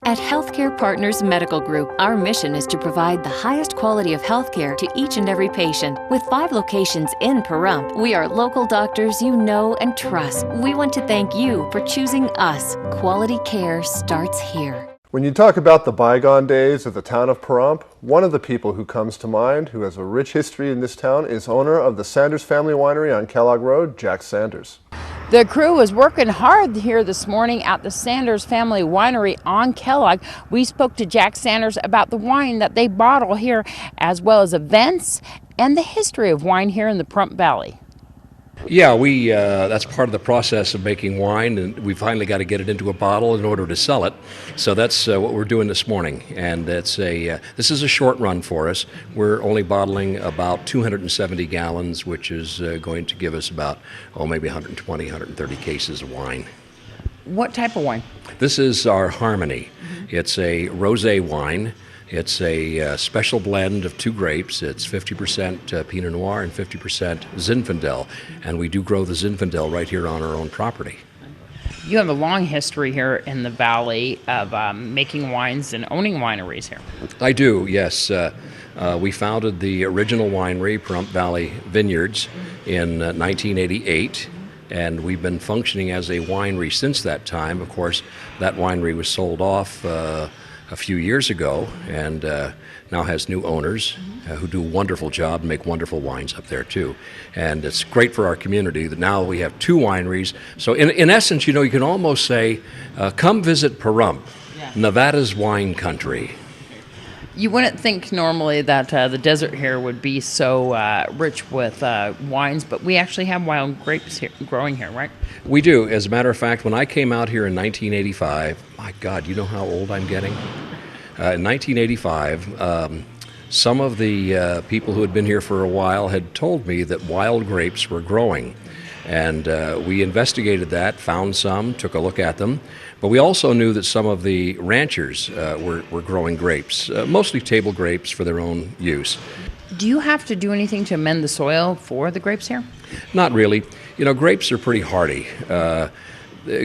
At Healthcare Partners Medical Group, our mission is to provide the highest quality of healthcare to each and every patient. With 5 locations in Pahrump, we are local doctors you know and trust. We want to thank you for choosing us. Quality care starts here. When you talk about the bygone days of the town of Pahrump, one of the people who comes to mind who has a rich history in this town is owner of the Sanders Family Winery on Kellogg Road, Jack Sanders. The crew was working hard here this morning at the Sanders Family Winery on Kellogg. We spoke to Jack Sanders about the wine that they bottle here, as well as events and the history of wine here in the Pahrump Valley. Yeah, that's part of the process of making wine, and we finally got to get it into a bottle in order to sell it. So that's what we're doing this morning, and this is a short run for us. We're only bottling about 270 gallons, which is going to give us about maybe 120, 130 cases of wine. What type of wine? This is our Harmony. It's a rosé wine. It's a special blend of 2 grapes. It's 50% Pinot Noir and 50% Zinfandel, and we do grow the Zinfandel right here on our own property. You have a long history here in the valley of making wines and owning wineries here. I do, yes. We founded the original winery, Pahrump Valley Vineyards, in 1988. And we've been functioning as a winery since that time. Of course, that winery was sold off a few years ago, and now has new owners who do a wonderful job and make wonderful wines up there too. And it's great for our community that now we have 2 wineries. So in essence, you can almost say, come visit Pahrump, Nevada's wine country. You wouldn't think normally that the desert here would be so rich with wines, but we actually have wild grapes here, growing here, right? We do. As a matter of fact, when I came out here in 1985, my God, you know how old I'm getting? In 1985, some of the people who had been here for a while had told me that wild grapes were growing. And we investigated that, found some, took a look at them. But we also knew that some of the ranchers were growing grapes, mostly table grapes for their own use. Do you have to do anything to amend the soil for the grapes here? Not really. Grapes are pretty hardy.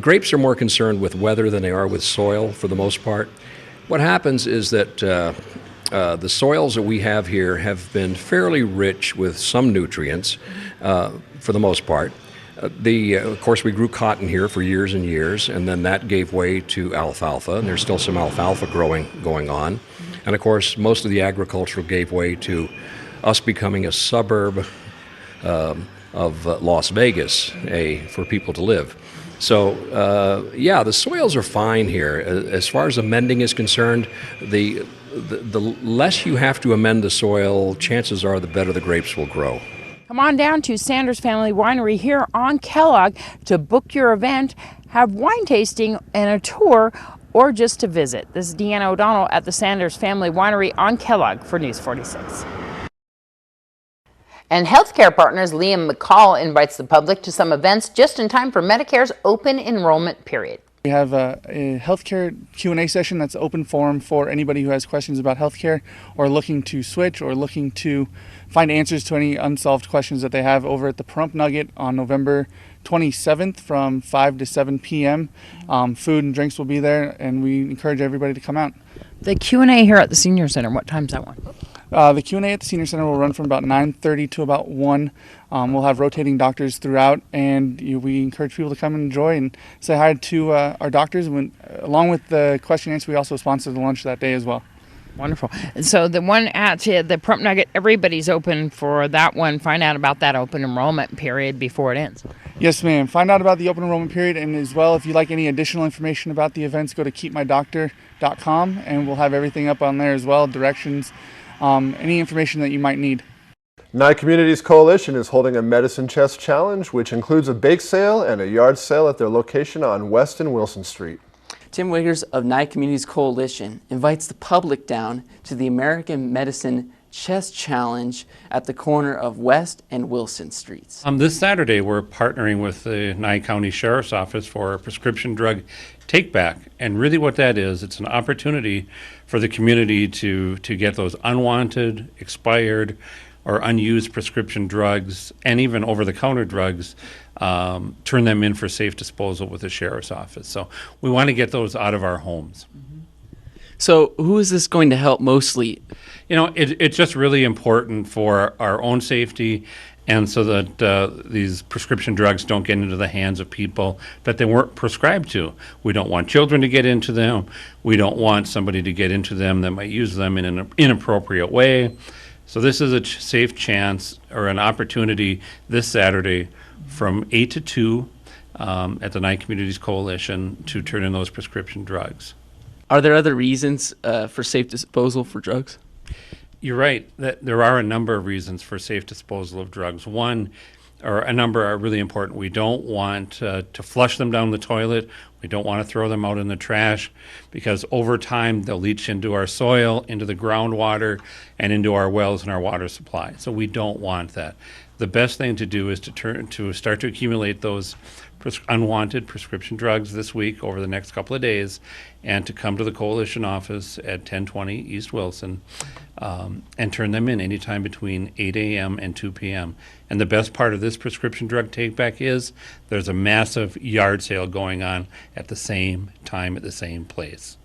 Grapes are more concerned with weather than they are with soil for the most part. What happens is that the soils that we have here have been fairly rich with some nutrients for the most part. Of course, we grew cotton here for years and years, and then that gave way to alfalfa, and there's still some alfalfa going on. And of course, most of the agricultural gave way to us becoming a suburb of Las Vegas, for people to live. So, the soils are fine here. As far as amending is concerned, the less you have to amend the soil, chances are the better the grapes will grow. Come on down to Sanders Family Winery here on Kellogg to book your event, have wine tasting and a tour, or just to visit. This is Deanna O'Donnell at the Sanders Family Winery on Kellogg for News 46. And Healthcare Partners Liam McCall invites the public to some events just in time for Medicare's open enrollment period. We have a healthcare Q&A session that's open forum for anybody who has questions about healthcare or looking to switch or looking to find answers to any unsolved questions that they have over at the Pahrump Nugget on November 27th from 5 to 7 p.m. Food and drinks will be there, and we encourage everybody to come out. The Q&A here at the Senior Center, what time's that one? The Q&A at the Senior Center will run from about 9:30 to about 1. We'll have rotating doctors throughout, and we encourage people to come and enjoy and say hi to our doctors. Along with the question and answer, we also sponsor the lunch that day as well. Wonderful. So the one at the Pahrump Nugget, everybody's open for that one. Find out about that open enrollment period before it ends. Yes, ma'am. Find out about the open enrollment period, and as well, if you'd like any additional information about the events, go to keepmydoctor.com, and we'll have everything up on there as well, directions, any information that you might need. Nye Communities Coalition is holding a Medicine Chest Challenge, which includes a bake sale and a yard sale at their location on West and Wilson Street. Tim Wiggers of Nye Communities Coalition invites the public down to the American Medicine Chest Challenge at the corner of West and Wilson Streets. This Saturday, we're partnering with the Nye County Sheriff's Office for a prescription drug take-back. And really what that is, it's an opportunity for the community to get those unwanted, expired, or unused prescription drugs, and even over-the-counter drugs, turn them in for safe disposal with the Sheriff's Office. So we want to get those out of our homes. So who is this going to help mostly? You know, it's just really important for our own safety and so that these prescription drugs don't get into the hands of people that they weren't prescribed to. We don't want children to get into them. We don't want somebody to get into them that might use them in an inappropriate way. So this is a safe chance or an opportunity this Saturday from 8 to 2 at the Nye Communities Coalition to turn in those prescription drugs. Are there other reasons for safe disposal for drugs? You're right that there are a number of reasons for safe disposal of drugs. One, or a number are really important. We don't want to flush them down the toilet. We don't want to throw them out in the trash because over time they'll leach into our soil, into the groundwater, and into our wells and our water supply. So we don't want that. The best thing to do is to start to accumulate those unwanted prescription drugs this week over the next couple of days, and to come to the coalition office at 1020 East Wilson and turn them in anytime between 8 a.m. and 2 p.m. And the best part of this prescription drug take-back is there's a massive yard sale going on at the same time at the same place.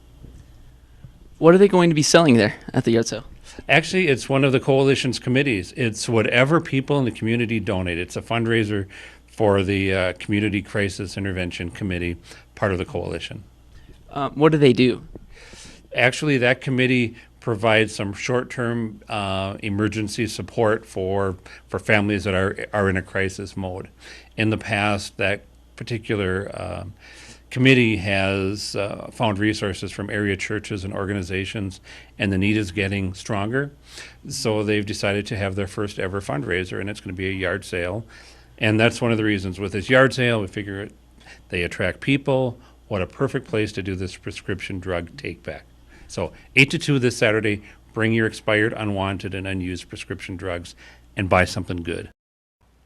What are they going to be selling there at the yard sale? Actually, it's one of the coalition's committees. It's whatever people in the community donate. It's a fundraiser for the Community Crisis Intervention Committee, part of the coalition. What do they do? Actually, that committee provides some short-term emergency support for families that are in a crisis mode. In the past, that particular committee has found resources from area churches and organizations, and the need is getting stronger. So they've decided to have their first ever fundraiser, and it's going to be a yard sale. And that's one of the reasons with this yard sale, we figure they attract people. What a perfect place to do this prescription drug take back. So 8 to 2 this Saturday, bring your expired, unwanted, and unused prescription drugs and buy something good.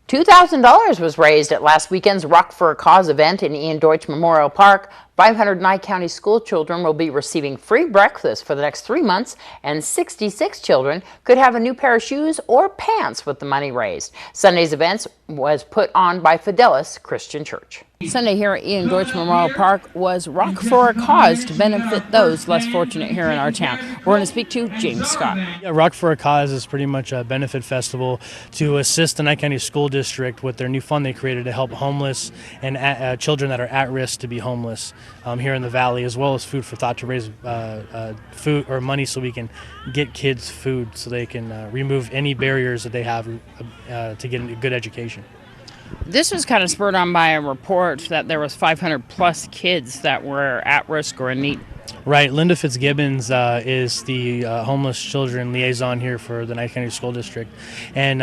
$2,000 was raised at last weekend's Rock for a Cause event in Ian Deutsch Memorial Park. 500 Nye County school children will be receiving free breakfast for the next 3 months, and 66 children could have a new pair of shoes or pants with the money raised. Sunday's event was put on by Fidelis Christian Church. Sunday here at Ian Deutsch Memorial Park was Rock for a Cause to benefit those less fortunate here in our town. We're going to speak to James Scott. Yeah, Rock for a Cause is pretty much a benefit festival to assist the Nye County School District with their new fund they created to help homeless and children that are at risk to be homeless here in the Valley, as well as Food for Thought to raise food or money so we can get kids food so they can remove any barriers that they have to get a good education. This was kind of spurred on by a report that there was 500 plus kids that were at risk or in need. Right. Linda Fitzgibbons is the homeless children liaison here for the Nye County School District. And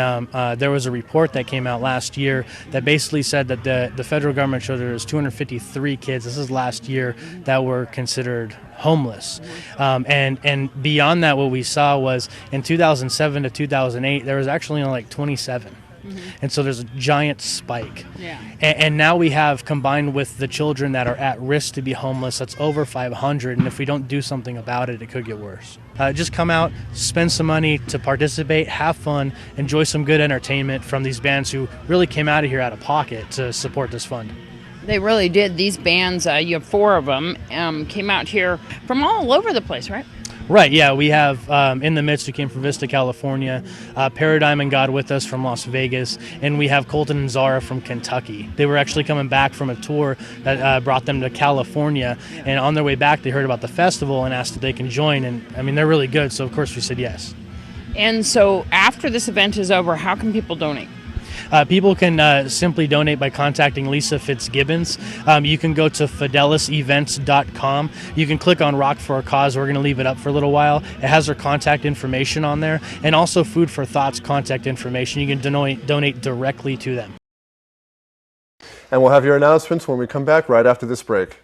there was a report that came out last year that basically said that the federal government showed there was 253 kids, this is last year, that were considered homeless. And beyond that, what we saw was in 2007 to 2008, there was actually only like 27. Mm-hmm. And so there's a giant spike. Yeah. And now we have, combined with the children that are at risk to be homeless, that's over 500. And if we don't do something about it, it could get worse. Just come out, spend some money to participate, have fun, enjoy some good entertainment from these bands who really came out of here out of pocket to support this fund. They really did. These bands, you have 4 of them, came out here from all over the place, right? Right, yeah, we have in the midst who came from Vista, California, Paradigm and God With Us from Las Vegas, and we have Colton and Zara from Kentucky. They were actually coming back from a tour that brought them to California, and on their way back they heard about the festival and asked if they can join, and I mean, they're really good, so of course we said yes. And so after this event is over, how can people donate? People can simply donate by contacting Lisa Fitzgibbons. You can go to fidelisevents.com. You can click on Rock for a Cause. We're going to leave it up for a little while. It has her contact information on there, and also Food for Thought's contact information. You can donate directly to them. And we'll have your announcements when we come back right after this break.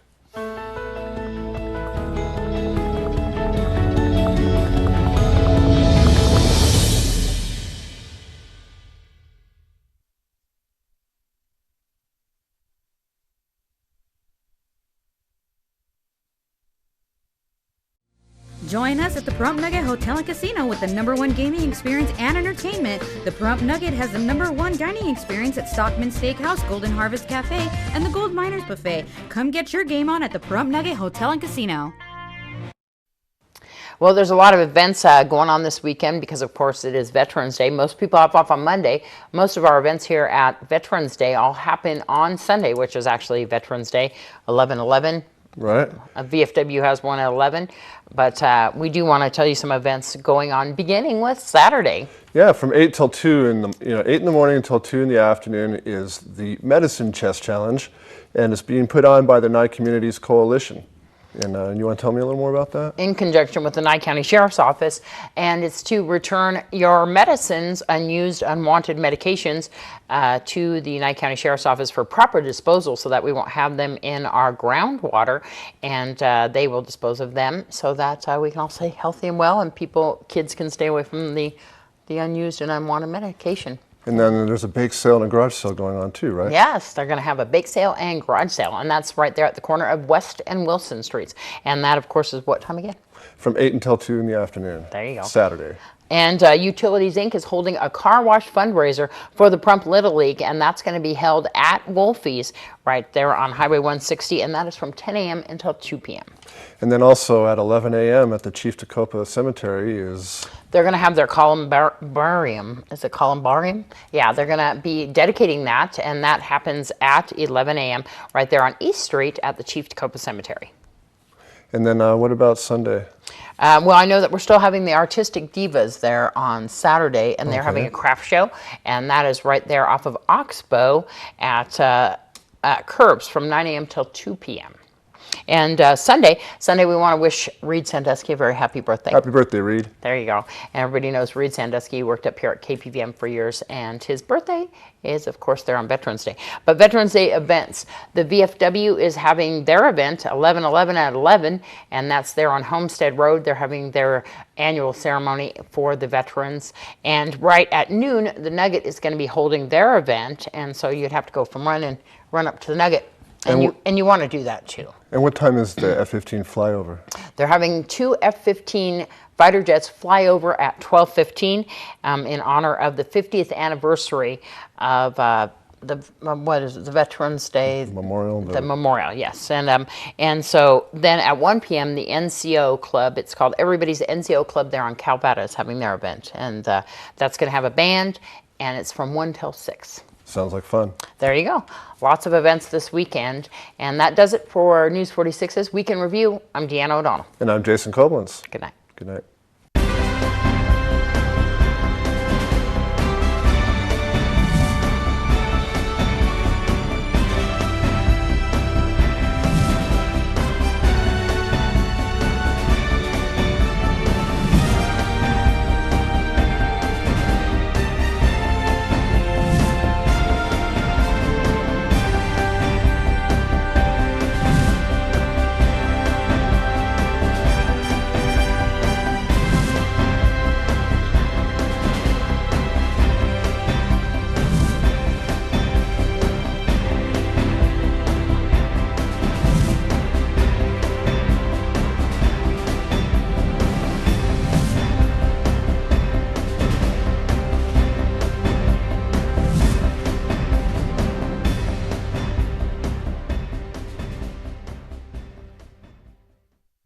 Join us at the Pahrump Nugget Hotel and Casino with the #1 gaming experience and entertainment. The Pahrump Nugget has the #1 dining experience at Stockman Steakhouse, Golden Harvest Cafe, and the Gold Miners Buffet. Come get your game on at the Pahrump Nugget Hotel and Casino. Well, there's a lot of events going on this weekend because, of course, it is Veterans Day. Most people have off on Monday. Most of our events here at Veterans Day all happen on Sunday, which is actually Veterans Day, 11/11. Right. VFW has one at 11, but we do want to tell you some events going on, beginning with Saturday. Yeah, from 8 till 2 8 in the morning until 2 in the afternoon is the Medicine Chess Challenge, and it's being put on by the Nye Communities Coalition. And you want to tell me a little more about that? In conjunction with the Nye County Sheriff's Office, and it's to return your medicines, unused, unwanted medications, to the Nye County Sheriff's Office for proper disposal, so that we won't have them in our groundwater, and they will dispose of them so that we can all stay healthy and well, and kids can stay away from the unused and unwanted medication. And then there's a bake sale and a garage sale going on too, right? Yes, they're going to have a bake sale and garage sale, and that's right there at the corner of West and Wilson Streets. And that, of course, is what time again? From 8 until 2 in the afternoon. There you go. Saturday. And Utilities Inc. is holding a car wash fundraiser for the Pahrump Little League, and that's going to be held at Wolfie's right there on Highway 160, and that is from 10 a.m. until 2 p.m. And then also at 11 a.m. at the Chief Tecumseh Cemetery is... They're going to have their columbarium. Is it columbarium? Yeah, they're going to be dedicating that, and that happens at 11 a.m. right there on East Street at the Chief Tecumseh Cemetery. And then what about Sunday? Well, I know that we're still having the Artistic Divas there on Saturday, and they're having a craft show, and that is right there off of Oxbow at Curbs from 9 a.m. till 2 p.m. And Sunday, we want to wish Reed Sandusky a very happy birthday. Happy birthday, Reed. There you go. And everybody knows Reed Sandusky worked up here at KPVM for years, and his birthday is, of course, there on Veterans Day. But Veterans Day events, the VFW is having their event 11/11 at 11, and that's there on Homestead Road. They're having their annual ceremony for the veterans. And right at noon, the Nugget is going to be holding their event, and so you'd have to go from run up to the Nugget. And you want to do that too. And what time is the F-15 flyover? They're having 2 F-15 fighter jets fly over at 12:15 in honor of the 50th anniversary of the Veterans Day Memorial. The memorial, yes. And so then at 1 p.m. the NCO Club, it's called Everybody's NCO Club there on Calvada, is having their event, and that's going to have a band, and it's from 1 till 6. Sounds like fun. There you go. Lots of events this weekend. And that does it for News 46's Weekend Review. I'm Deanna O'Donnell. And I'm Jason Koblenz. Good night. Good night.